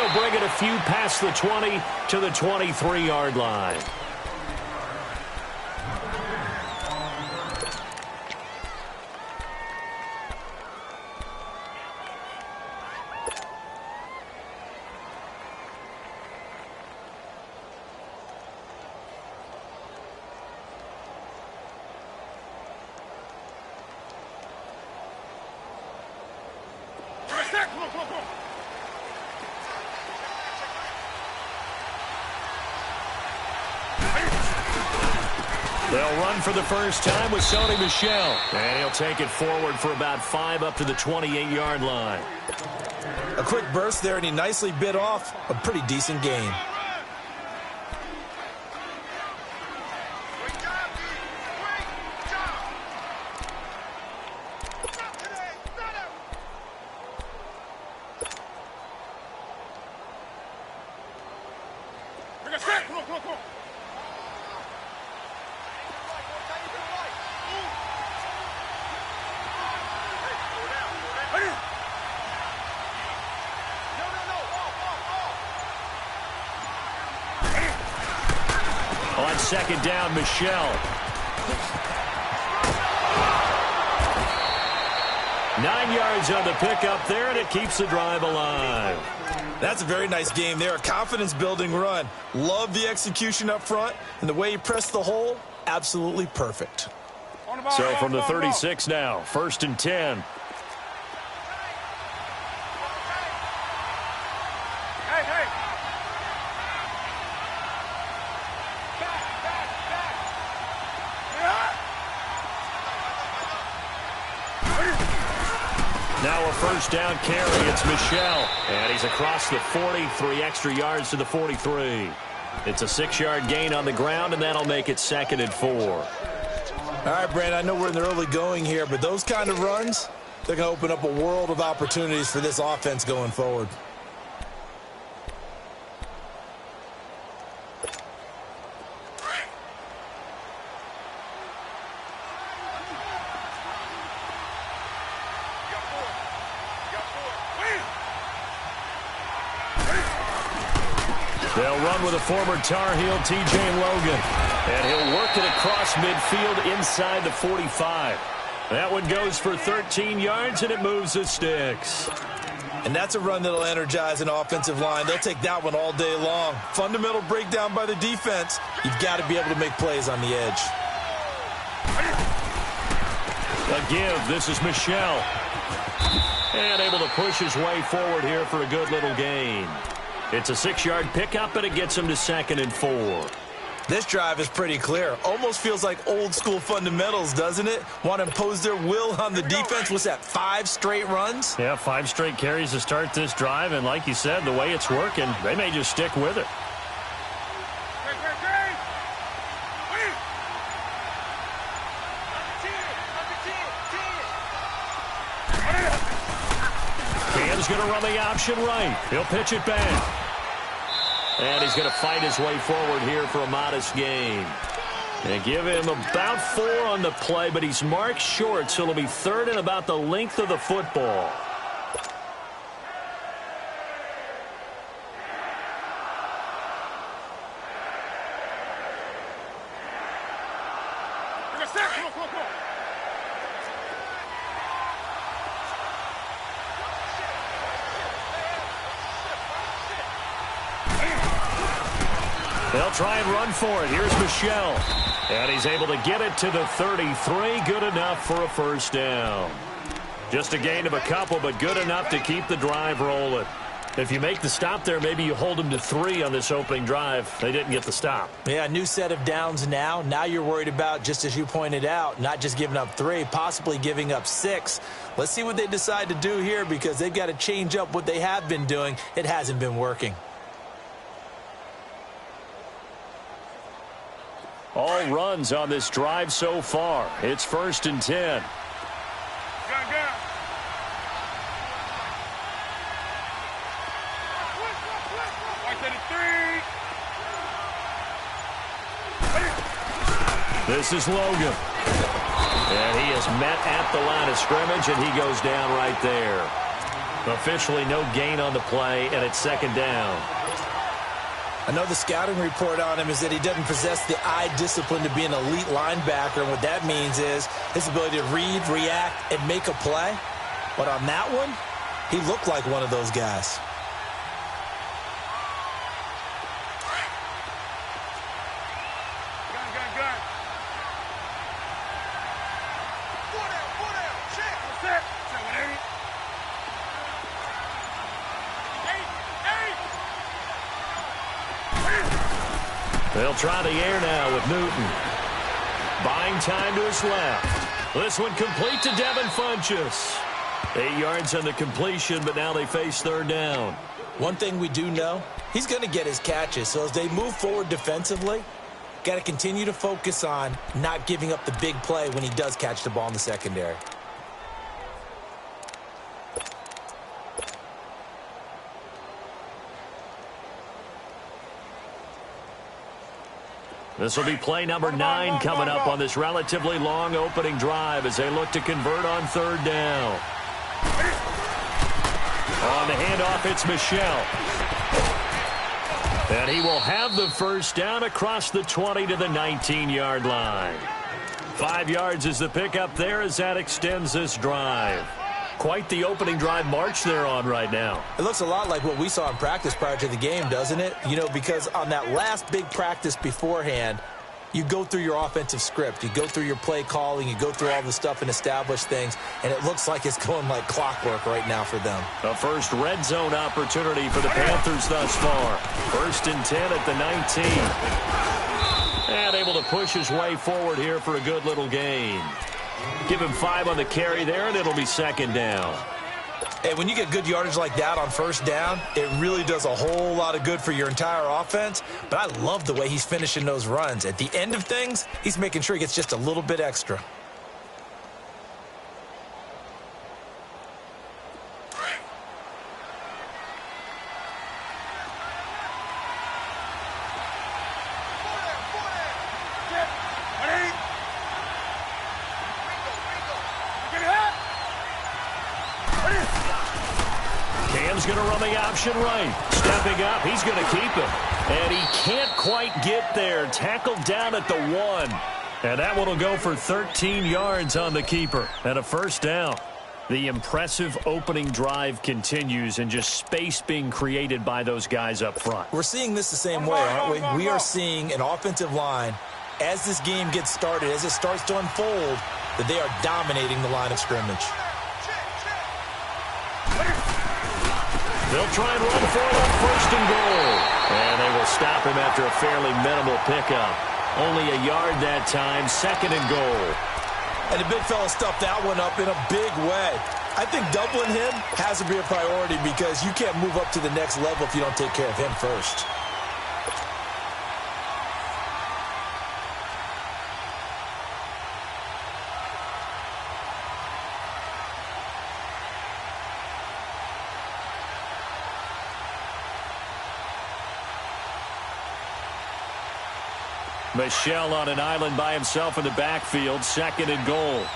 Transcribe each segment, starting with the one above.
He'll bring it a few past the 20 to the 23-yard line. They'll run for the first time with Sony Michel. And he'll take it forward for about 5 up to the 28-yard line. A quick burst there, and he nicely bit off a pretty decent gain. On second down, Michel. 9 yards on the pickup there, and it keeps the drive alive. That's a very nice game there, a confidence-building run. Love the execution up front, and the way he pressed the hole, absolutely perfect. So from the 36 now, 1st and 10. Now a first down carry. It's Michel. And he's across the 40, 3 extra yards to the 43. It's a 6-yard gain on the ground, and that'll make it 2nd and 4. All right, Brandon, I know we're in the early going here, but those kind of runs, they're going to open up a world of opportunities for this offense going forward. They'll run with a former Tar Heel, T.J. Logan. And he'll work it across midfield inside the 45. That one goes for 13 yards, and it moves the sticks. And that's a run that'll energize an offensive line. They'll take that one all day long. Fundamental breakdown by the defense. You've got to be able to make plays on the edge. A give. This is Michel. And able to push his way forward here for a good little gain. It's a 6-yard pickup, and it gets him to 2nd and 4. This drive is pretty clear. Almost feels like old-school fundamentals, doesn't it? Want to impose their will on the defense. What's that, 5 straight runs? Yeah, 5 straight carries to start this drive, and like you said, the way it's working, they may just stick with it. Cam's going to run the option right. He'll pitch it back. And he's going to fight his way forward here for a modest gain. And give him about 4 on the play, but he's marked short, so it'll be 3rd and about the length of the football. They'll try and run for it. Here's Michel. And he's able to get it to the 33. Good enough for a first down. Just a gain of a couple, but good enough to keep the drive rolling. If you make the stop there, maybe you hold them to 3 on this opening drive. They didn't get the stop. Yeah, new set of downs now. Now you're worried about, just as you pointed out, not just giving up 3, possibly giving up 6. Let's see what they decide to do here, because they've got to change up what they have been doing. It hasn't been working. All runs on this drive so far. It's 1st and 10. This is Logan. And he is met at the line of scrimmage, and he goes down right there. Officially no gain on the play, and it's second down. I know the scouting report on him is that he doesn't possess the eye discipline to be an elite linebacker, and what that means is his ability to read, react, and make a play. But on that one, he looked like one of those guys. They'll try the air now with Newton. Buying time to his left. This one complete to Devin Funchess. 8 yards on the completion, but now they face third down. One thing we do know, he's going to get his catches. So as they move forward defensively, got to continue to focus on not giving up the big play when he does catch the ball in the secondary. This will be play number 9 coming up on this relatively long opening drive as they look to convert on third down. On the handoff, it's Michel. And he will have the first down across the 20 to the 19-yard line. 5 yards is the pickup there as that extends this drive. Quite the opening drive march they're on right now. It looks a lot like what we saw in practice prior to the game, doesn't it? You know, because on that last big practice beforehand, you go through your offensive script. You go through your play calling. You go through all the stuff and establish things. And it looks like it's going like clockwork right now for them. A first red zone opportunity for the Panthers thus far. 1st and 10 at the 19. And able to push his way forward here for a good little gain. Give him 5 on the carry there, and it'll be second down. Hey, when you get good yardage like that on first down, it really does a whole lot of good for your entire offense. But I love the way he's finishing those runs. At the end of things, he's making sure he gets just a little bit extra. Going to run the option right. Stepping up, he's going to keep him. And he can't quite get there. Tackled down at the 1. And that one will go for 13 yards on the keeper. And a first down. The impressive opening drive continues and just space being created by those guys up front. We're seeing this the same way, aren't we? We are seeing an offensive line, as this game gets started, as it starts to unfold, that they are dominating the line of scrimmage. They'll try and run for it on 1st and goal. And they will stop him after a fairly minimal pickup. Only a yard that time, 2nd and goal. And the big fella stuffed that one up in a big way. I think doubling him has to be a priority because you can't move up to the next level if you don't take care of him first. Michel on an island by himself in the backfield, 2nd and goal.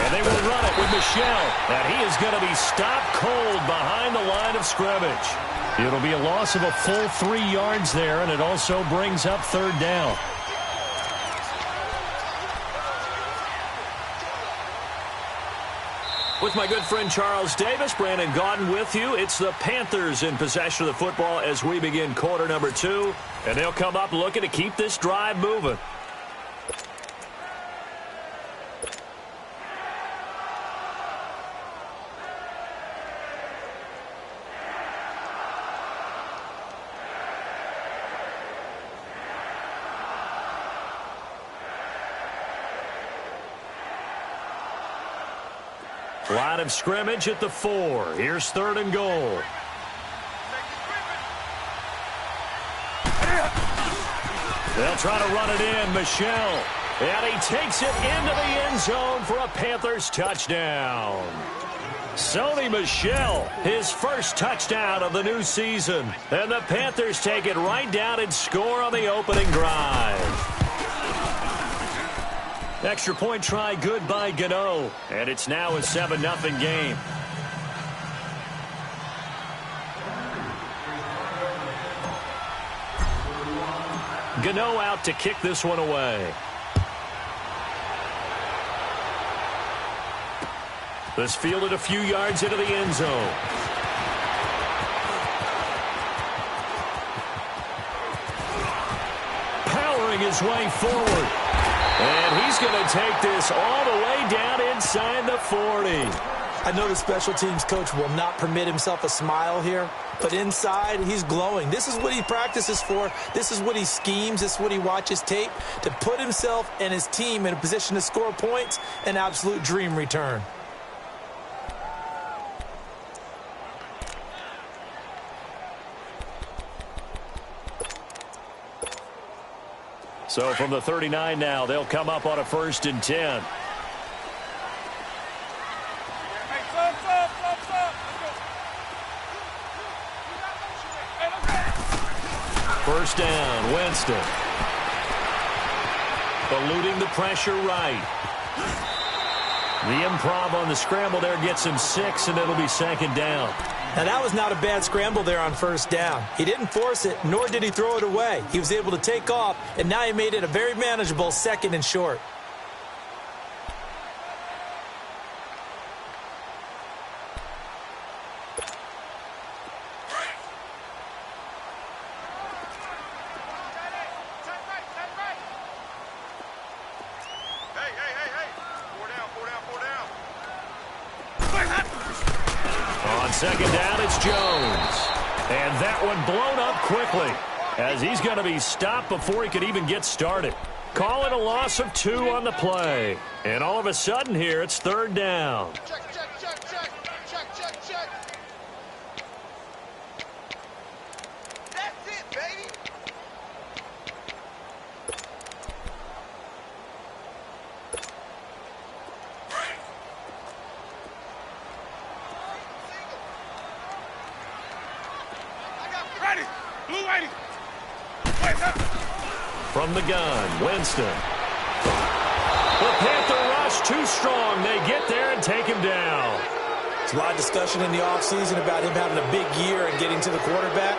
And they will run it with Michel. And he is going to be stopped cold behind the line of scrimmage. It'll be a loss of a full 3 yards there, and it also brings up third down. With my good friend Charles Davis, Brandon Gaudin with you. It's the Panthers in possession of the football as we begin quarter number 2. And they'll come up looking to keep this drive moving. Line of scrimmage at the 4. Here's 3rd and goal. They'll try to run it in. Michel. And he takes it into the end zone for a Panthers touchdown. Sony Michel, his first touchdown of the new season. And the Panthers take it right down and score on the opening drive. Extra point try good by Gano. And it's now a 7-0 game. Gano out to kick this one away. This fielded a few yards into the end zone. Powering his way forward. And he's going to take this all the way down inside the 40. I know the special teams coach will not permit himself a smile here, but inside, he's glowing. This is what he practices for. This is what he schemes. This is what he watches tape to put himself and his team in a position to score points. An absolute dream return. So from the 39 now, they'll come up on a 1st and 10. First down, Winston. Eluding the pressure right. The improv on the scramble there gets him 6, and it'll be 2nd down. Now, that was not a bad scramble there on 1st down. He didn't force it, nor did he throw it away. He was able to take off, and now he made it a very manageable 2nd and short. On 2nd down, it's Jones. And that one blown up quickly as he's going to be stopped before he could even get started. Call it a loss of 2 on the play. And all of a sudden here, it's 3rd down. Check. That's it, baby. Ready. Blue 80. From the gun, Winston. The Panther rush too strong. They get there and take him down. There's a lot of discussion in the offseason about him having a big year and getting to the quarterback.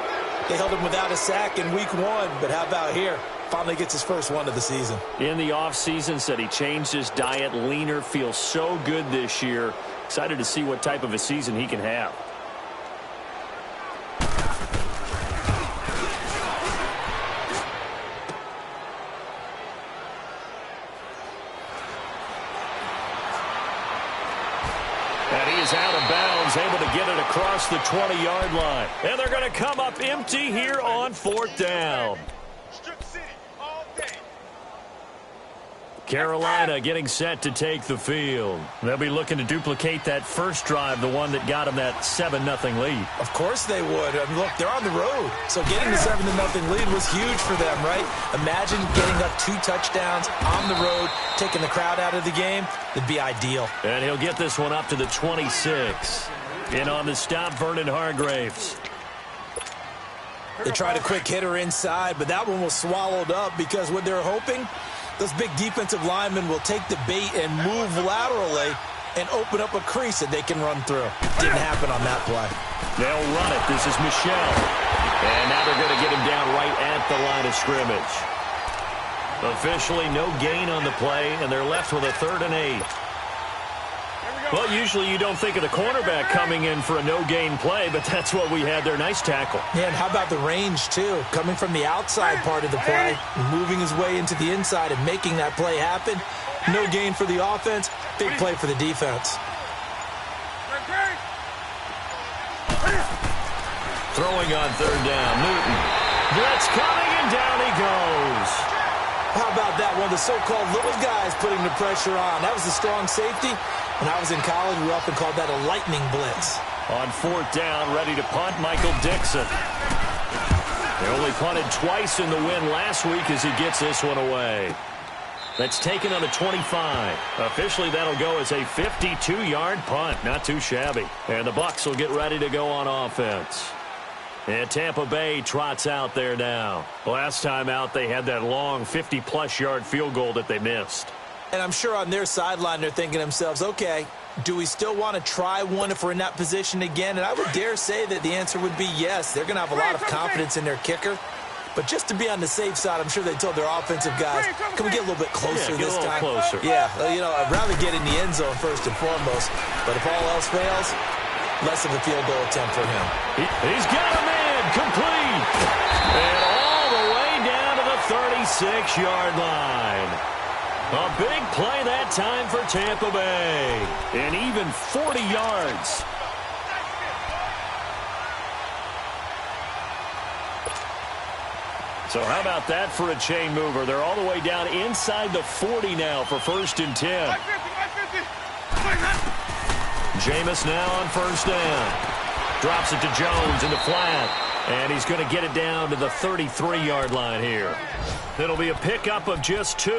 They held him without a sack in week 1, but how about here? Finally gets his first one of the season. In the offseason, said he changed his diet, leaner, feels so good this year. Excited to see what type of a season he can have. And he is out of bounds, able to get it across the 20-yard line. And they're going to come up empty here on 4th down. Strip City all day. Carolina getting set to take the field. They'll be looking to duplicate that first drive, the one that got them that 7-0 lead. Of course they would. I mean, look, they're on the road. So getting the 7-0 lead was huge for them, right? Imagine getting up 2 touchdowns on the road, taking the crowd out of the game. It'd be ideal. And he'll get this one up to the 26. In on the stop, Vernon Hargraves. They tried a quick hitter inside, but that one was swallowed up because what they're hoping, those big defensive linemen will take the bait and move laterally and open up a crease that they can run through. Didn't happen on that play. They'll run it. This is Michel. And now they're going to get him down right at the line of scrimmage. Officially no gain on the play, and they're left with a 3rd and 8. Well, usually you don't think of the cornerback coming in for a no-gain play, but that's what we had there. Nice tackle. Yeah, and how about the range, too? Coming from the outside part of the play, moving his way into the inside and making that play happen. No gain for the offense, big play for the defense. Throwing on 3rd down, Newton. Blitz coming, and down he goes. How about that? One of the so-called little guys putting the pressure on. That was a strong safety. When I was in college, we often called that a lightning blitz. On 4th down, ready to punt, Michael Dixon. They only punted twice in the win last week as he gets this one away. That's taken on the 25. Officially, that'll go as a 52-yard punt. Not too shabby. And the Bucs will get ready to go on offense. And Tampa Bay trots out there now. Last time out, they had that long 50-plus yard field goal that they missed. And I'm sure on their sideline they're thinking to themselves, okay, do we still want to try one if we're in that position again? And I would dare say that the answer would be yes. They're going to have a lot of confidence in their kicker. But just to be on the safe side, I'm sure they told their offensive guys, can we get a little bit closer this time? Closer. Yeah, you know, I'd rather get in the end zone first and foremost. But if all else fails, less of a field goal attempt for him. He's got a man complete. And all the way down to the 36-yard line. A big play that time for Tampa Bay. And even 40 yards. So how about that for a chain mover? They're all the way down inside the 40 now for 1st and 10. Jameis now on 1st down. Drops it to Jones in the flat. And he's going to get it down to the 33-yard line here. It'll be a pickup of just 2,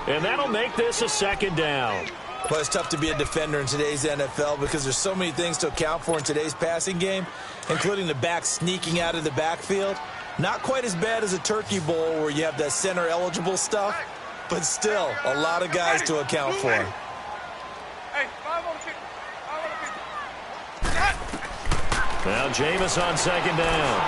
and that'll make this a 2nd down. Well, it's tough to be a defender in today's NFL because there's so many things to account for in today's passing game, including the back sneaking out of the backfield. Not quite as bad as a turkey bowl where you have that center-eligible stuff, but still a lot of guys to account for. Hey, 5 on the 50. 5 on the 50. Now Jameis on 2nd down.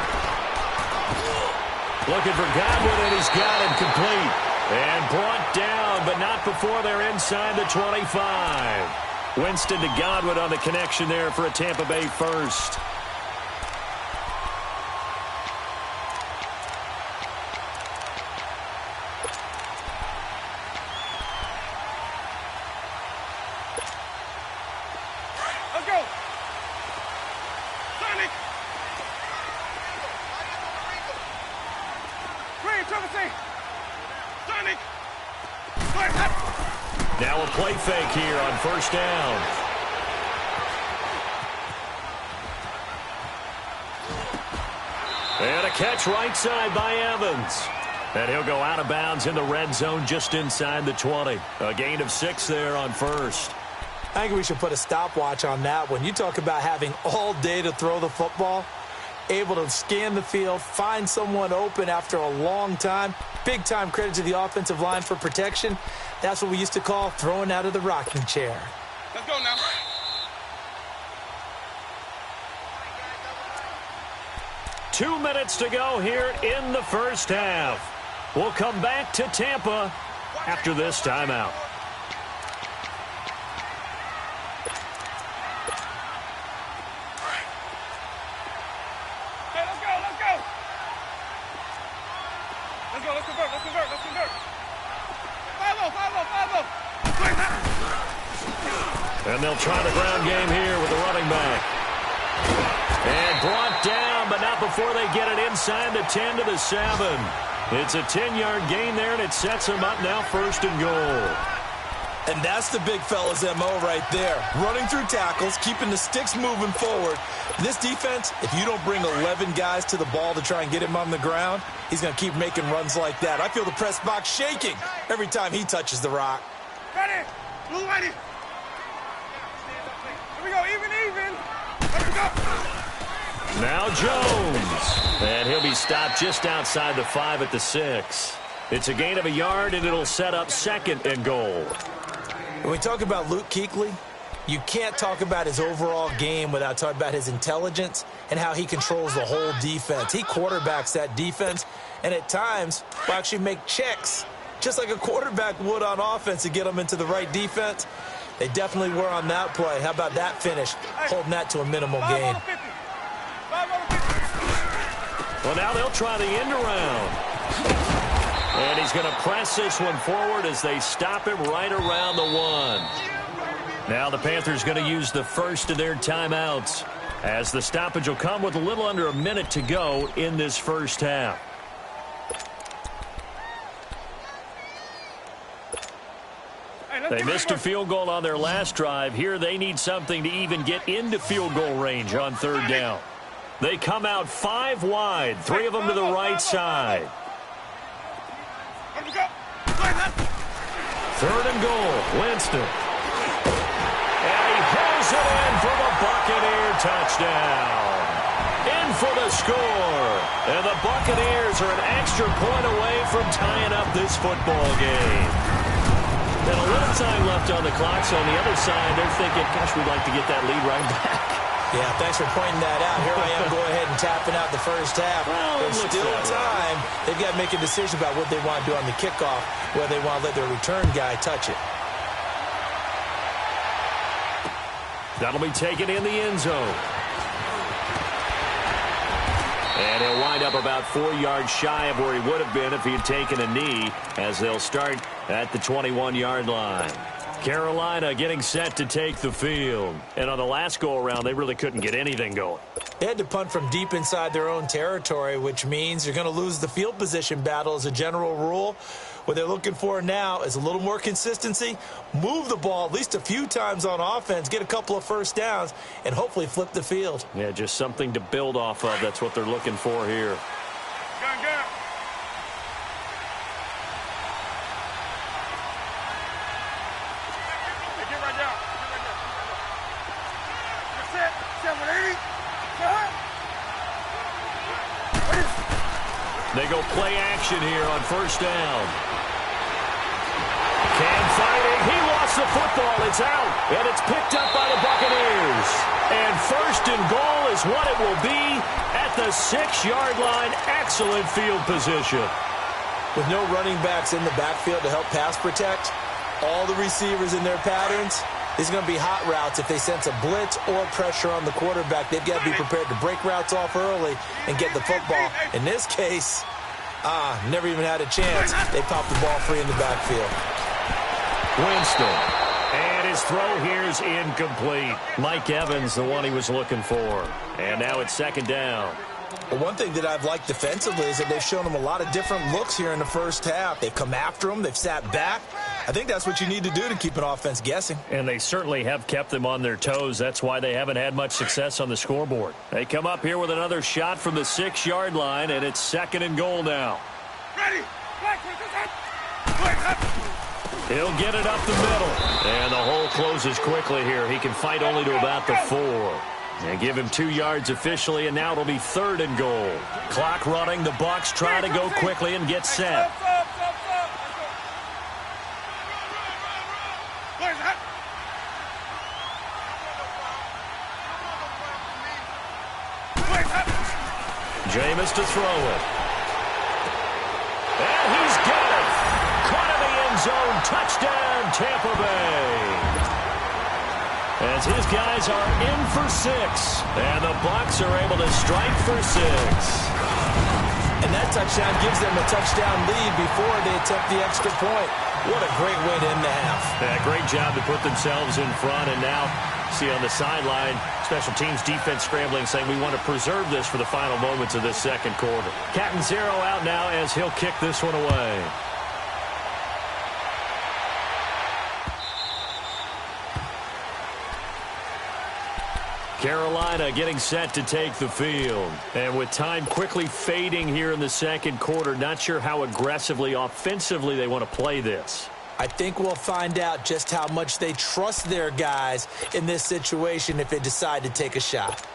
Looking for Godwin, and he's got it complete. And brought down, but not before they're inside the 25. Winston to Godwin on the connection there for a Tampa Bay first. Let's go. Sonic. Green, Trevor C. Sonic. Now a play fake here on 1st down. And a catch right side by Evans. And he'll go out of bounds in the red zone just inside the 20. A gain of 6 there on 1st. I think we should put a stopwatch on that one. You talk about having all day to throw the football, able to scan the field, find someone open after a long time. Big time credit to the offensive line for protection. That's what we used to call throwing out of the rocking chair. Let's go now. Two minutes to go here in the first half. We'll come back to Tampa after this timeout. Hey, let's go, let's go. Let's go, let's convert, let's convert, let's convert. 5-0, 5-0, 5-0. And they'll try the ground game here with the running back. And brought down, but not before they get it inside the 10 to the 7. It's a 10-yard gain there, and it sets them up now 1st and goal. And that's the big fella's MO right there. Running through tackles, keeping the sticks moving forward. This defense, if you don't bring 11 guys to the ball to try and get him on the ground, he's going to keep making runs like that. I feel the press box shaking every time he touches the rock. Ready, blue ready. Here we go, even. Here we go. Now Jones. And he'll be stopped just outside the 5 at the 6. It's a gain of a yard, and it'll set up 2nd and goal. When we talk about Luke Kuechly, you can't talk about his overall game without talking about his intelligence and how he controls the whole defense. He quarterbacks that defense, and at times will actually make checks, just like a quarterback would on offense to get them into the right defense. They definitely were on that play. How about that finish, holding that to a minimal gain? 5 on the 50. Well, now they'll try the end around. And he's going to press this one forward as they stop him right around the 1. Now the Panthers going to use the first of their timeouts, as the stoppage will come with a little under a minute to go in this first half. They missed a field goal on their last drive. Here they need something to even get into field goal range on 3rd down. They come out 5 wide, 3 of them to the right side. 3rd and goal, Winston. And he pulls it in for the Buccaneer touchdown. In for the score. And the Buccaneers are an extra point away from tying up this football game. And a little time left on the clock, so on the other side, they're thinking, gosh, we'd like to get that lead right back. Yeah, thanks for pointing that out. Here I am going ahead and tapping out the first half. Well, There's still time. They've got to make a decision about what they want to do on the kickoff, whether they want to let their return guy touch it. That'll be taken in the end zone. And he'll wind up about 4 yards shy of where he would have been if he had taken a knee, as they'll start at the 21-yard line. Carolina getting set to take the field. And on the last go-around, they really couldn't get anything going. They had to punt from deep inside their own territory, which means you're going to lose the field position battle as a general rule. What they're looking for now is a little more consistency, move the ball at least a few times on offense, get a couple of first downs, and hopefully flip the field. Yeah, just something to build off of. That's what they're looking for here. Gun. Get right down. Set 180. They go play action here on first down. Cam fighting. He lost the football. It's out. And it's picked up by the Buccaneers. And first and goal is what it will be at the 6-yard line. Excellent field position. With no running backs in the backfield to help pass protect, all the receivers in their patterns, these are going to be hot routes. If they sense a blitz or pressure on the quarterback, they've got to be prepared to break routes off early and get the football. In this case, never even had a chance. They popped the ball free in the backfield. Winston. And his throw here is incomplete. Mike Evans, the one he was looking for. And now it's second down. Well, one thing that I've liked defensively is that they've shown them a lot of different looks here in the first half. They've come after them. They've sat back. I think that's what you need to do to keep an offense guessing. And they certainly have kept them on their toes. That's why they haven't had much success on the scoreboard. They come up here with another shot from the 6-yard line, and it's second and goal now. Ready. He'll get it up the middle. And the hole closes quickly here. He can fight only to about the 4. And give him 2 yards officially, and now it'll be third and goal. Clock running. The Bucs try to go quickly and get set. Jameis to throw it. And he's got it. Caught in the end zone. Touchdown, Tampa Bay. As his guys are in for 6. And the Bucs are able to strike for 6. And that touchdown gives them a touchdown lead before they attempt the extra point. What a great way to end the half. Yeah, great job to put themselves in front. And now, see on the sideline, special teams defense scrambling, saying we want to preserve this for the final moments of this second quarter. Captain Zero out now as he'll kick this one away. Carolina getting set to take the field. And with time quickly fading here in the second quarter, not sure how aggressively, offensively they want to play this. I think we'll find out just how much they trust their guys in this situation if they decide to take a shot.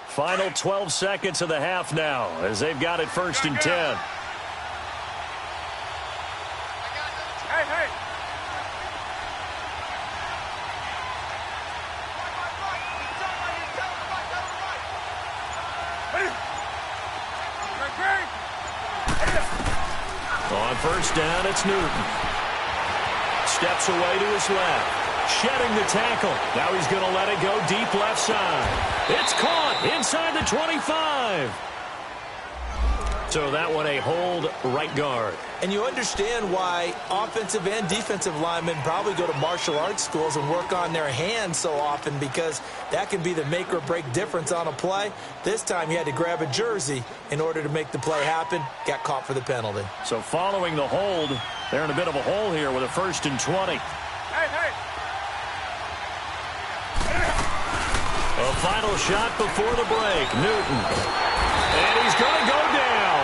Final 12 seconds of the half now as they've got it first and 10. Hey. On first down, it's Newton. Steps away to his left. Shedding the tackle. Now he's going to let it go deep left side. It's caught inside the 25. So that one a hold right guard. And you understand why offensive and defensive linemen probably go to martial arts schools and work on their hands so often, because that can be the make or break difference on a play. This time he had to grab a jersey in order to make the play happen. Got caught for the penalty. So following the hold, they're in a bit of a hole here with a first and 20. Hey. A final shot before the break. Newton. And he's going to go down.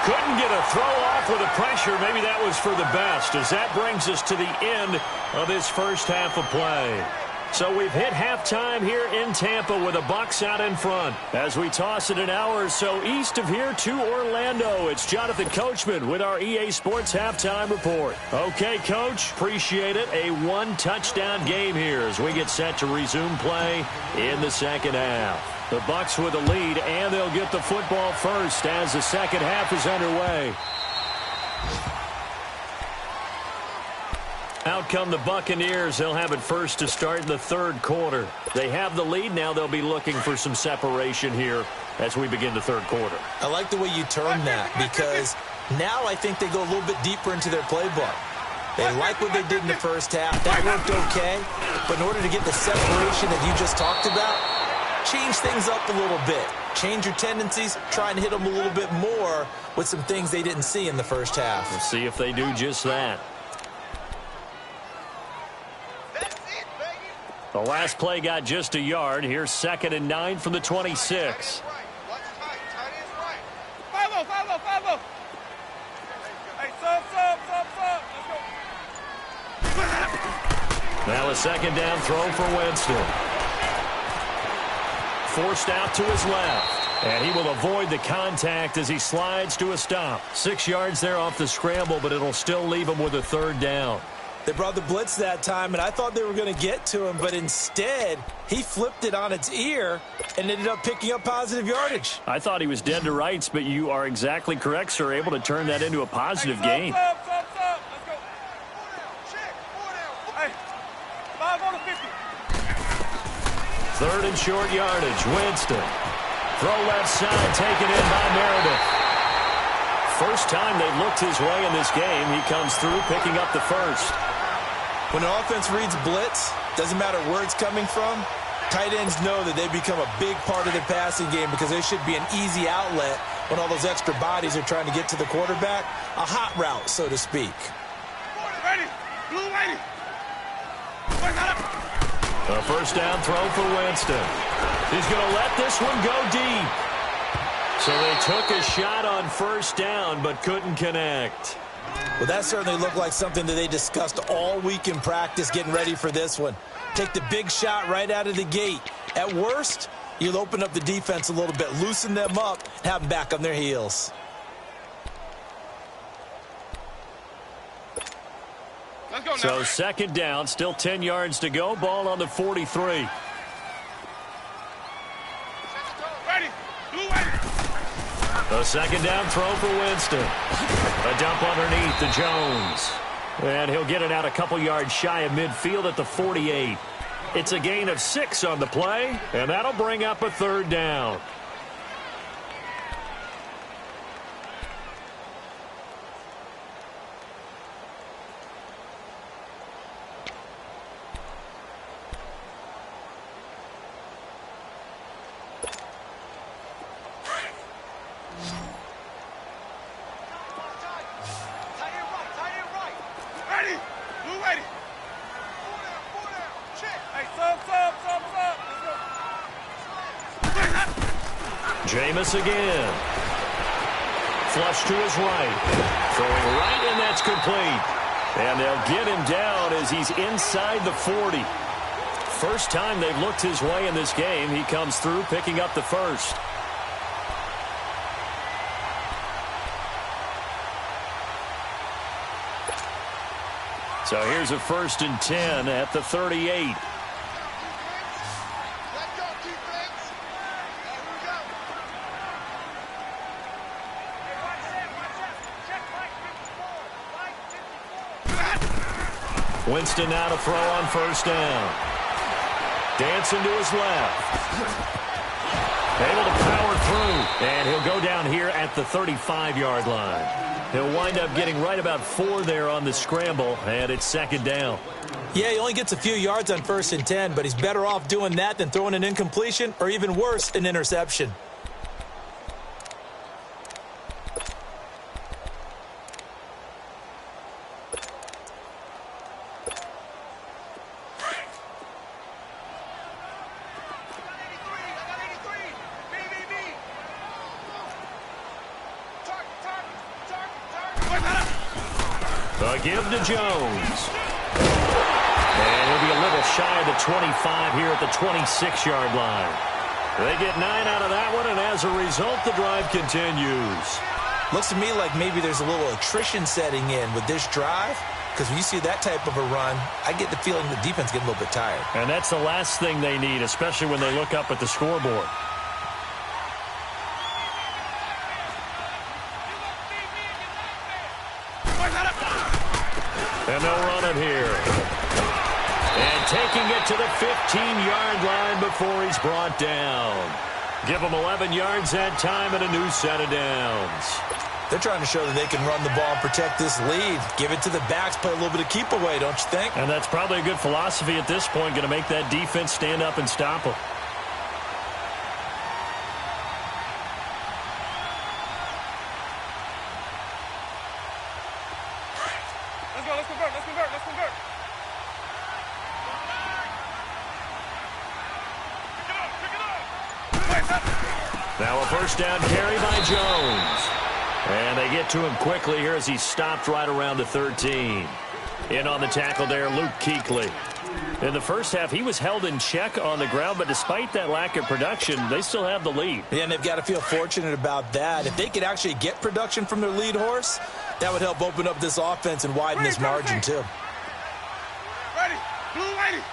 Couldn't get a throw off with the pressure. Maybe that was for the best, as that brings us to the end of this first half of play. So we've hit halftime here in Tampa with the Bucs out in front. As we toss it an hour or so east of here to Orlando, it's Jonathan Coachman with our EA Sports Halftime Report. Okay, Coach, appreciate it. A one-touchdown game here as we get set to resume play in the second half. The Bucs with the lead, and they'll get the football first as the second half is underway. Out come the Buccaneers. They'll have it first to start in the third quarter. They have the lead. Now they'll be looking for some separation here as we begin the third quarter. I like the way you term that because now I think they go a little bit deeper into their playbook. They like what they did in the first half. That worked okay. But in order to get the separation that you just talked about, change things up a little bit. Change your tendencies. Try and hit them a little bit more with some things they didn't see in the first half. We'll see if they do just that. The last play got just a yard. Here's 2nd and 9 from the 26. Follow. Hey, sub. Let's go. Now a second down throw for Winston. Forced out to his left. And he will avoid the contact as he slides to a stop. 6 yards there off the scramble, but it'll still leave him with a third down. They brought the blitz that time, and I thought they were going to get to him, but instead, he flipped it on its ear and ended up picking up positive yardage. I thought he was dead to rights, but you are exactly correct, sir, able to turn that into a positive gain. Sub. Let's go. Hey, 5 on the 50. Third and short yardage. Winston. Throw left side, taken in by Meredith. First time they've looked his way in this game. He comes through picking up the first. When an offense reads blitz, doesn't matter where it's coming from, tight ends know that they become a big part of the passing game because they should be an easy outlet when all those extra bodies are trying to get to the quarterback. A hot route, so to speak. Ready. Blue ready. A first down throw for Winston. He's going to let this one go deep. So they took a shot on first down but couldn't connect. Well, that certainly looked like something that they discussed all week in practice getting ready for this one. Take the big shot right out of the gate. At worst, you'll open up the defense a little bit, loosen them up, and have them back on their heels. Let's go now. So second down, still 10 yards to go. Ball on the 43. Ready. Blue ready. A second down throw for Winston. A dump underneath to Jones. And he'll get it out a couple yards shy of midfield at the 48. It's a gain of 6 on the play, and that'll bring up a third down. Jameis again. Flush to his right. Throwing right, and that's complete. And they'll get him down as he's inside the 40. First time they've looked his way in this game. He comes through picking up the first. So here's a 1st and 10 at the 38. Winston now to throw on first down. Dancing to his left. Able to power through. And he'll go down here at the 35-yard line. He'll wind up getting right about 4 there on the scramble, and it's second down. Yeah, he only gets a few yards on 1st and 10, but he's better off doing that than throwing an incompletion or even worse, an interception. A give to Jones. And he'll be a little shy of the 25 here at the 26-yard line. They get 9 out of that one, and as a result, the drive continues. Looks to me like maybe there's a little attrition setting in with this drive, because when you see that type of a run, I get the feeling the defense getting a little bit tired. And that's the last thing they need, especially when they look up at the scoreboard. And they'll run it here. And taking it to the 15-yard line before he's brought down. Give him 11 yards that time and a new set of downs. They're trying to show that they can run the ball and protect this lead. Give it to the backs, play a little bit of keep away, don't you think? And that's probably a good philosophy at this point, going to make that defense stand up and stop them. Let's convert. Now a first down carry by Jones. And they get to him quickly here as he's stopped right around the 13. In on the tackle there, Luke Kuechly. In the first half, he was held in check on the ground, but despite that lack of production, they still have the lead. Yeah, and they've got to feel fortunate about that. If they could actually get production from their lead horse, that would help open up this offense and widen this margin, too. Ready. Blue lady.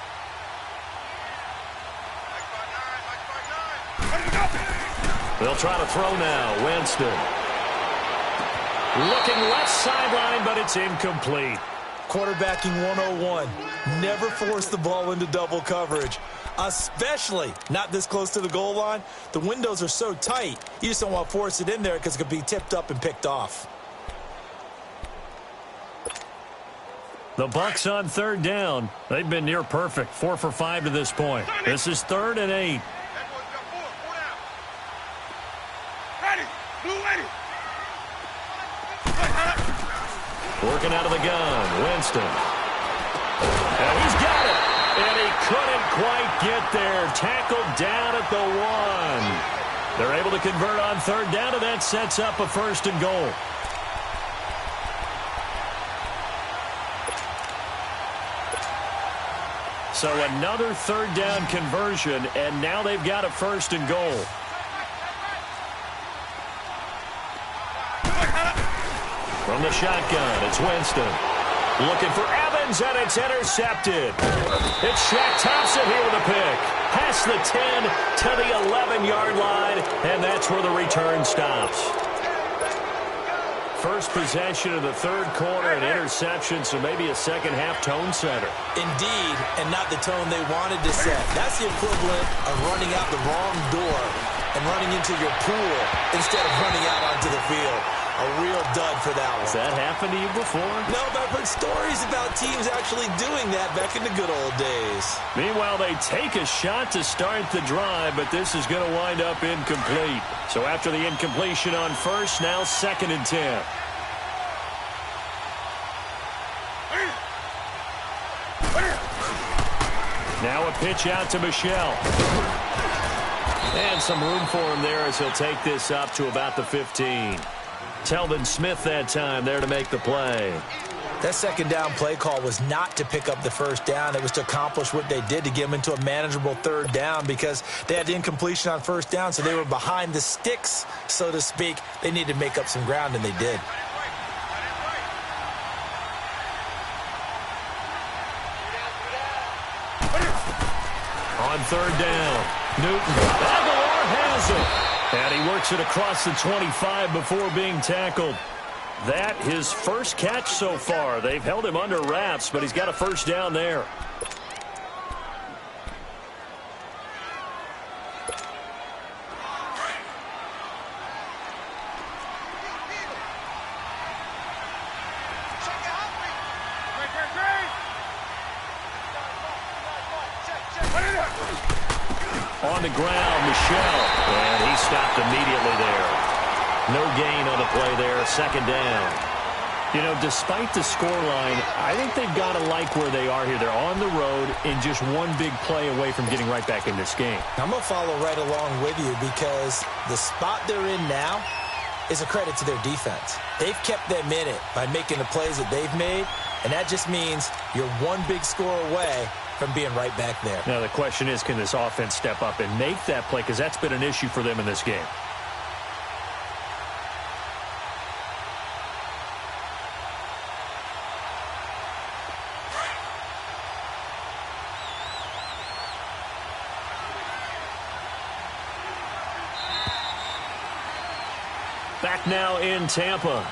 They'll try to throw now. Winston. Looking left sideline, but it's incomplete. Quarterbacking 101. Never force the ball into double coverage, especially not this close to the goal line. The windows are so tight, you just don't want to force it in there because it could be tipped up and picked off. The Bucs on third down. They've been near perfect. 4 for 5 to this point. This is 3rd and 8. Ready. Blue lady. Working out of the gun, Winston. And he's got it. And he couldn't quite get there. Tackled down at the 1. They're able to convert on third down, and that sets up a 1st and goal. So another third down conversion, and now they've got a 1st and goal. From the shotgun, it's Winston. Looking for Evans, and it's intercepted. It's Shaq Thompson here with a pick. Past the 10 to the 11-yard line, and that's where the return stops. First possession of the third quarter, an interception, so maybe a second-half tone setter. Indeed, and not the tone they wanted to set. That's the equivalent of running out the wrong door and running into your pool instead of running out onto the field. A real dud for that one. Has that happened to you before? No, but I've heard stories about teams actually doing that back in the good old days. Meanwhile, they take a shot to start the drive, but this is going to wind up incomplete. So after the incompletion on first, now 2nd and 10. Now a pitch out to Michelle. And some room for him there as he'll take this up to about the 15. Telvin Smith that time there to make the play. That second down play call was not to pick up the first down. It was to accomplish what they did to get them into a manageable third down because they had the incompletion on first down, so they were behind the sticks, so to speak. They needed to make up some ground, and they did. On third down, Newton. Aguilar has it. And he works it across the 25 before being tackled. That his first catch so far. They've held him under wraps, but he's got a first down there. On the ground, Michelle. And he stopped immediately there. No gain on the play there, 2nd down. You know, despite the scoreline, I think they've got to like where they are here. They're on the road and just one big play away from getting right back in this game. I'm going to follow right along with you because the spot they're in now is a credit to their defense. They've kept them in it by making the plays that they've made, and that just means you're one big score away from being right back there. Now the question is, can this offense step up and make that play, because that's been an issue for them in this game. Back now in Tampa.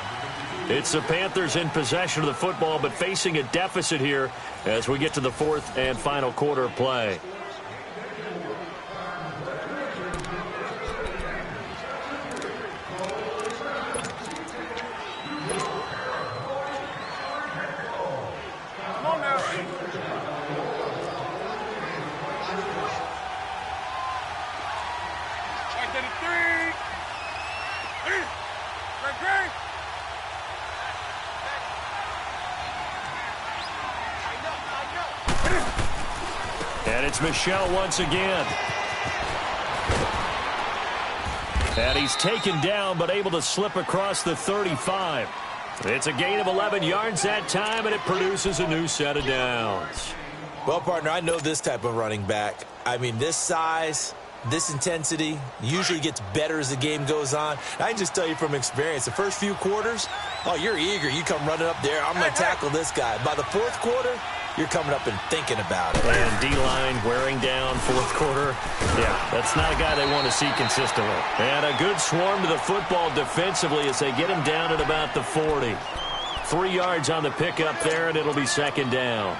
It's the Panthers in possession of the football, but facing a deficit here as we get to the fourth and final quarter of play. Come on now. Three. Great. And it's Michel once again. And he's taken down, but able to slip across the 35. It's a gain of 11 yards that time, and it produces a new set of downs. Well, partner, I know this type of running back. I mean, this size, this intensity usually gets better as the game goes on. I can just tell you from experience, the first few quarters, oh, you're eager. You come running up there. I'm going to tackle this guy. By the fourth quarter, you're coming up and thinking about it. And D-line wearing down fourth quarter. Yeah, that's not a guy they want to see consistently. And a good swarm to the football defensively as they get him down at about the 40. 3 yards on the pickup there, and it'll be second down.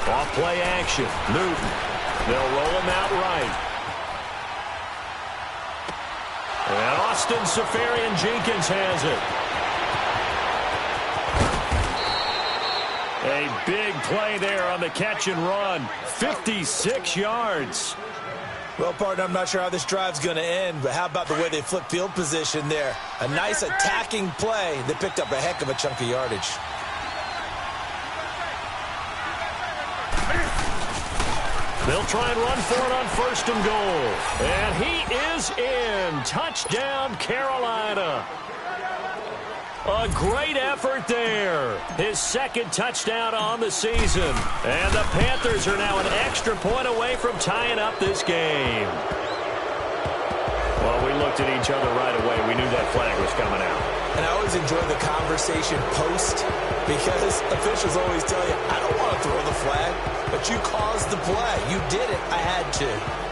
Off-play action. Newton. They'll roll him out right. And Austin Safarian-Jenkins has it. A big play there on the catch and run. 56 yards. Well, partner, I'm not sure how this drive's going to end, but how about the way they flip field position there? A nice attacking play. They picked up a heck of a chunk of yardage. They'll try and run for it on first and goal. And he is in. Touchdown, Carolina. A great effort there. His second touchdown on the season. And the Panthers are now an extra point away from tying up this game. Well, we looked at each other right away. We knew that flag was coming out. And I always enjoy the conversation post because officials always tell you, I don't want to throw the flag, but you caused the play. You did it. I had to.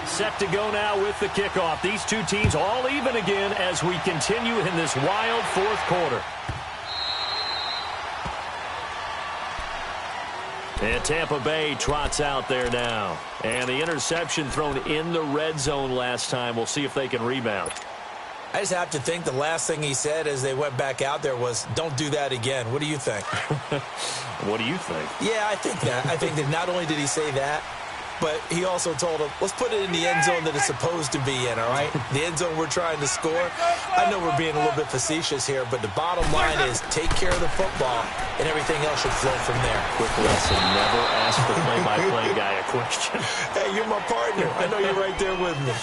Set to go now with the kickoff. These two teams all even again as we continue in this wild fourth quarter. And Tampa Bay trots out there now. And the interception thrown in the red zone last time. We'll see if they can rebound. I just have to think the last thing he said as they went back out there was, don't do that again. What do you think? What do you think? Yeah, I think that. I think that not only did he say that, but he also told him, let's put it in the end zone that it's supposed to be in, all right? The end zone we're trying to score. I know we're being a little bit facetious here, but the bottom line is take care of the football, and everything else should flow from there. Quick lesson, never ask the play-by-play guy a question. Hey, you're my partner. I know you're right there with me.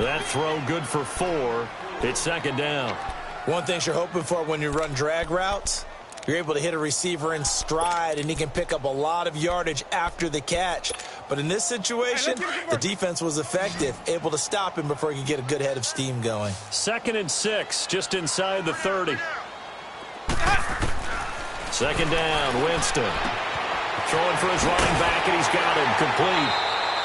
That throw good for 4. It's second down. One thing you're hoping for when you run drag routes, you're able to hit a receiver in stride, and he can pick up a lot of yardage after the catch. But in this situation, the defense was effective, able to stop him before he could get a good head of steam going. 2nd and 6, just inside the 30. Second down, Winston. Throwing for his running back, and he's got him complete.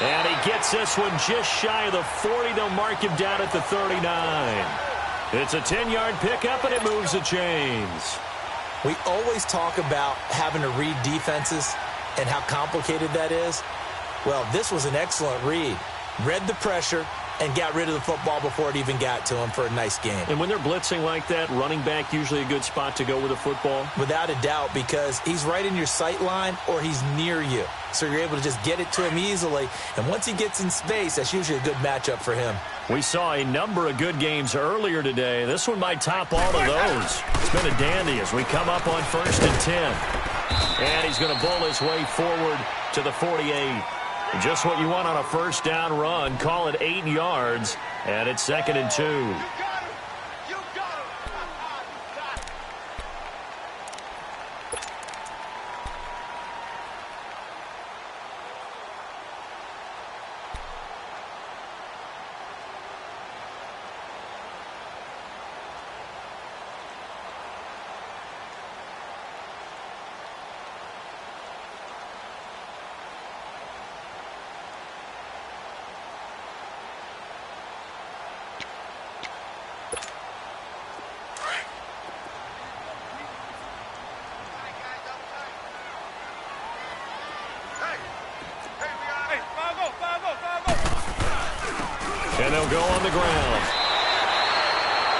And he gets this one just shy of the 40. They'll mark him down at the 39. It's a 10-yard pickup, and it moves the chains. We always talk about having to read defenses and how complicated that is. Well, this was an excellent read. Read the pressure and got rid of the football before it even got to him for a nice game. And when they're blitzing like that, running back usually a good spot to go with the football? Without a doubt, because he's right in your sight line or he's near you. So you're able to just get it to him easily. And once he gets in space, that's usually a good matchup for him. We saw a number of good games earlier today. This one might top all of those. It's been a dandy as we come up on 1st and 10. And he's going to bowl his way forward to the 48. Just what you want on a first down run. Call it 8 yards, and it's 2nd and 2. And they'll go on the ground.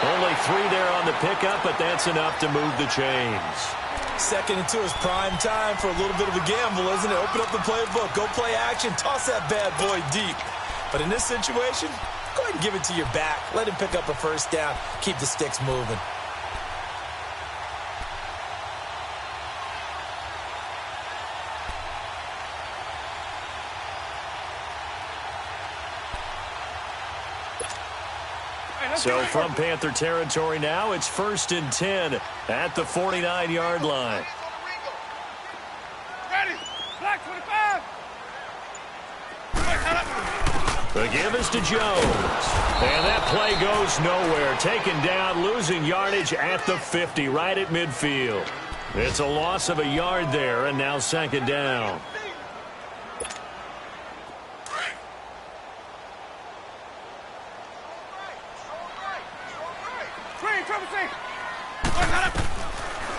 Only 3 there on the pickup, but that's enough to move the chains. 2nd and 2 is prime time for a little bit of a gamble, isn't it? Open up the playbook, go play action, toss that bad boy deep. But in this situation, go ahead and give it to your back. Let him pick up a first down, keep the sticks moving. So from Panther territory now, it's 1st and 10 at the 49-yard line. Ready. Black 25. The give is to Jones. And that play goes nowhere. Taken down, losing yardage at the 50, right at midfield. It's a loss of a yard there, and now 2nd down.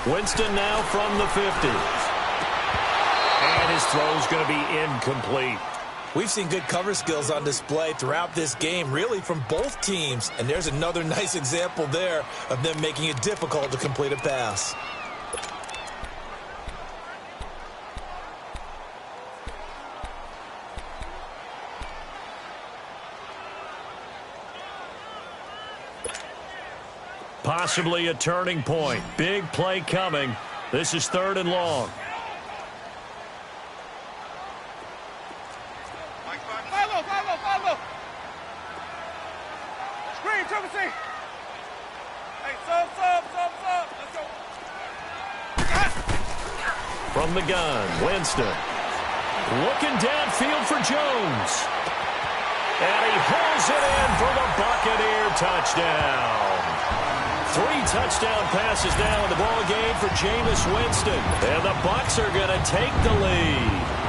Winston now from the 50. And his throw's going to be incomplete. We've seen good cover skills on display throughout this game, really from both teams. And there's another nice example there of them making it difficult to complete a pass. Possibly a turning point. Big play coming. This is 3rd and long. Follow. Screen, Triple C. Hey, sub. Let's go. From the gun, Winston. Looking downfield for Jones. And he hauls it in for the Buccaneer touchdown. 3 touchdown passes now in the ball game for Jameis Winston. And the Bucs are going to take the lead.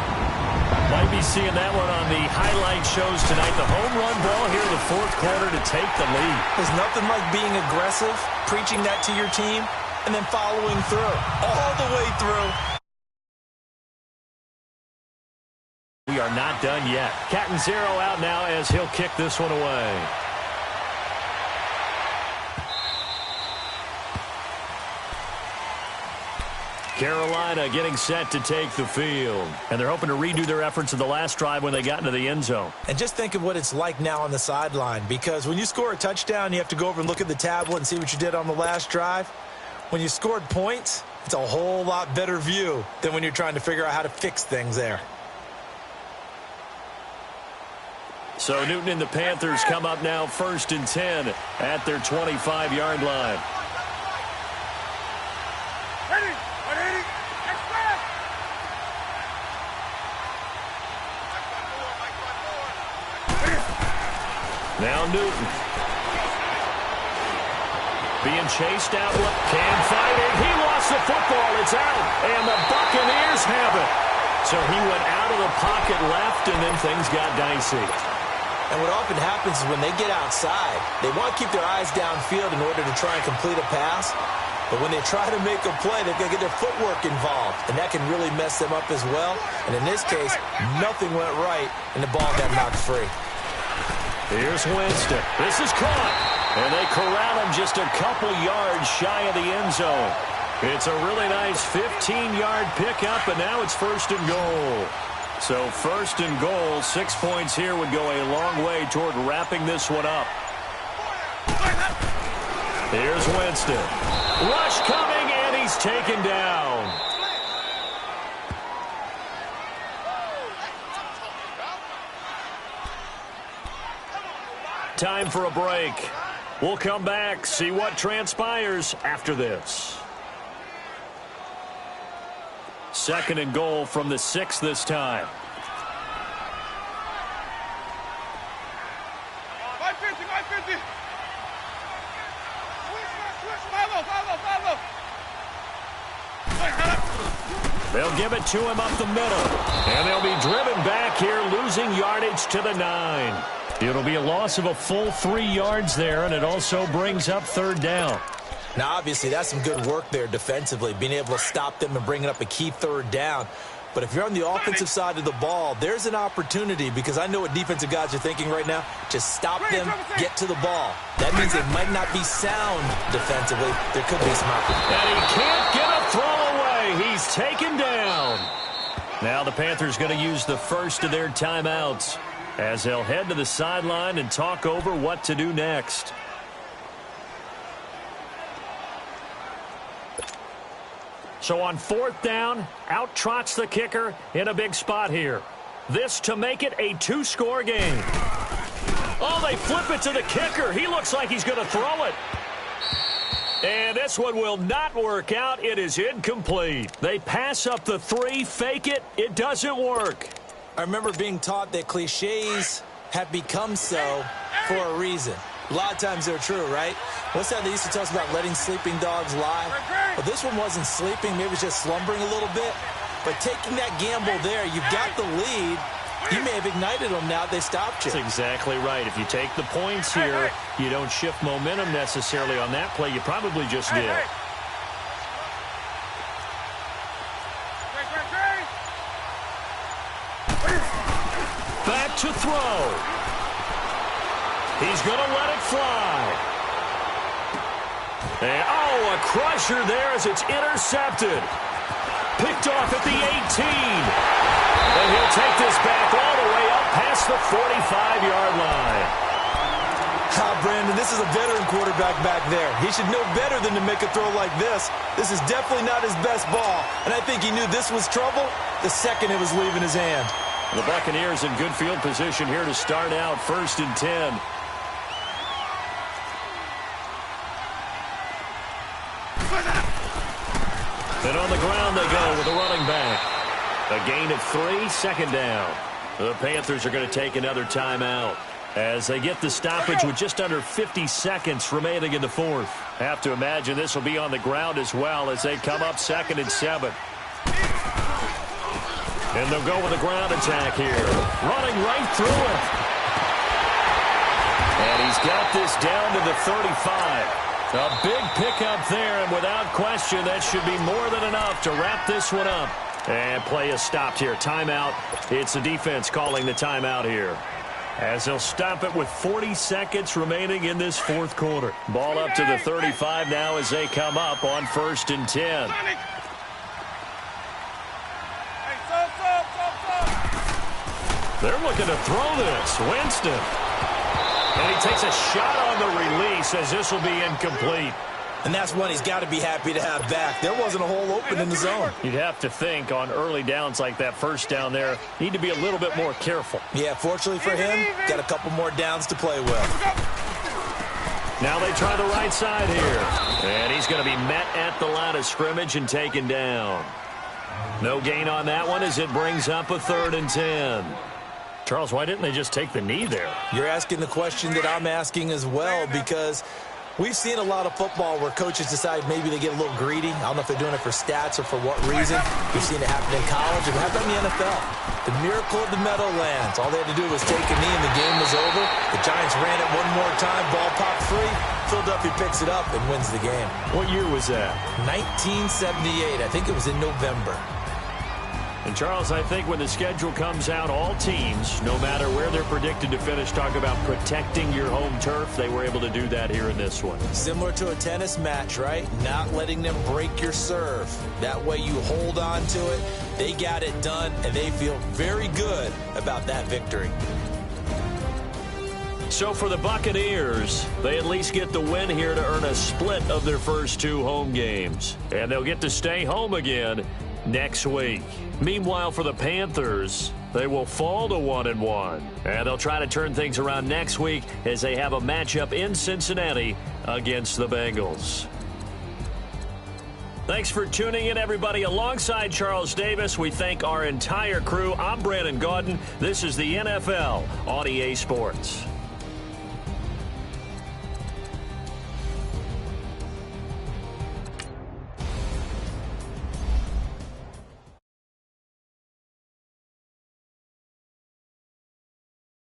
Might be seeing that one on the highlight shows tonight. The home run ball here in the 4th quarter to take the lead. There's nothing like being aggressive, preaching that to your team, and then following through, all the way through. We are not done yet. Catanzaro out now as he'll kick this one away. Carolina getting set to take the field. And they're hoping to redo their efforts in the last drive when they got into the end zone. And just think of what it's like now on the sideline, because when you score a touchdown, you have to go over and look at the tablet and see what you did on the last drive. When you scored points, it's a whole lot better view than when you're trying to figure out how to fix things there. So Newton and the Panthers come up now 1st and 10 at their 25-yard line. Now Newton. Being chased out. Can find it. He lost the football. It's out. And the Buccaneers have it. So he went out of the pocket left, and then things got dicey. And what often happens is when they get outside, they want to keep their eyes downfield in order to try and complete a pass. But when they try to make a play, they've got to get their footwork involved, and that can really mess them up as well. And in this case, nothing went right, and the ball got knocked free. Here's Winston. This is caught, and they corral him just a couple yards shy of the end zone. It's a really nice 15-yard pickup, and now it's first and goal. So first and goal, 6 points here would go a long way toward wrapping this one up. Here's Winston. Rush coming, and he's taken down. Time for a break. We'll come back, see what transpires after this. Second and goal from the 6 this time. They'll give it to him up the middle. And they'll be driven back here, losing yardage to the 9. It'll be a loss of a full 3 yards there, and it also brings up third down. Now, obviously, that's some good work there defensively, being able to stop them and bringing up a key third down. But if you're on the offensive side of the ball, there's an opportunity, because I know what defensive guys are thinking right now. Just stop them, get to the ball. That means they might not be sound defensively. There could be some opportunity. And he can't get a throw away. He's taken down. Now the Panthers going to use the first of their timeouts as they'll head to the sideline and talk over what to do next. So on fourth down, out trots the kicker in a big spot here. This to make it a 2-score game. Oh, they flip it to the kicker. He looks like he's going to throw it. And this one will not work out. It is incomplete. They pass up the 3, fake it. It doesn't work. I remember being taught that cliches have become so for a reason. A lot of times they're true, right? What's that they used to tell us about letting sleeping dogs lie? Well, this one wasn't sleeping. Maybe it was just slumbering a little bit. But taking that gamble there, you got the lead. You may have ignited them now they stopped you. That's exactly right. If you take the points here, you don't shift momentum necessarily on that play. You probably just did. Back to throw. He's going to let it fly. And, a crusher there as it's intercepted. Picked off at the 18. And he'll take this back all the way up past the 45-yard line. Brandon, this is a veteran quarterback back there. He should know better than to make a throw like this. This is definitely not his best ball. And I think he knew this was trouble the second it was leaving his hand. The Buccaneers in good field position here to start out first and 10. And on the ground they go with a running back. A gain of 3, second down. The Panthers are going to take another timeout as they get the stoppage with just under 50 seconds remaining in the fourth. Have to imagine this will be on the ground as well as they come up 2nd and 7. And they'll go with a ground attack here. Running right through it. And he's got this down to the 35. A big pickup there, and without question, that should be more than enough to wrap this one up. And play is stopped here. Timeout. It's the defense calling the timeout here, as they'll stop it with 40 seconds remaining in this fourth quarter. Ball up to the 35 now as they come up on 1st and 10. They're looking to throw this. Winston. And he takes a shot on the release as this will be incomplete. And that's one he's got to be happy to have back. There wasn't a hole open in the zone. You'd have to think on early downs like that first down there, need to be a little bit more careful. Yeah, fortunately for him, got a couple more downs to play with. Now they try the right side here. And he's going to be met at the line of scrimmage and taken down. No gain on that one as it brings up a 3rd and 10. Charles, why didn't they just take the knee there? You're asking the question that I'm asking as well, because We've seen a lot of football where coaches decide maybe they get a little greedy. I don't know if they're doing it for stats or for what reason. We've seen it happen in college. It happened in the NFL. The miracle of the Meadowlands. All they had to do was take a knee and the game was over. The Giants ran it one more time. Ball popped free. Philadelphia picks it up and wins the game. What year was that? 1978. I think it was in November. And, Charles, I think when the schedule comes out, all teams, no matter where they're predicted to finish, talk about protecting your home turf. They were able to do that here in this one. Similar to a tennis match, right? Not letting them break your serve. That way you hold on to it. They got it done, and they feel very good about that victory. So for the Buccaneers, they at least get the win here to earn a split of their first 2 home games. And they'll get to stay home again next week. Meanwhile, for the Panthers, they will fall to 1-1. And they'll try to turn things around next week as they have a matchup in Cincinnati against the Bengals. Thanks for tuning in, everybody. Alongside Charles Davis, we thank our entire crew. I'm Brandon Gaudin. This is the NFL on EA Sports.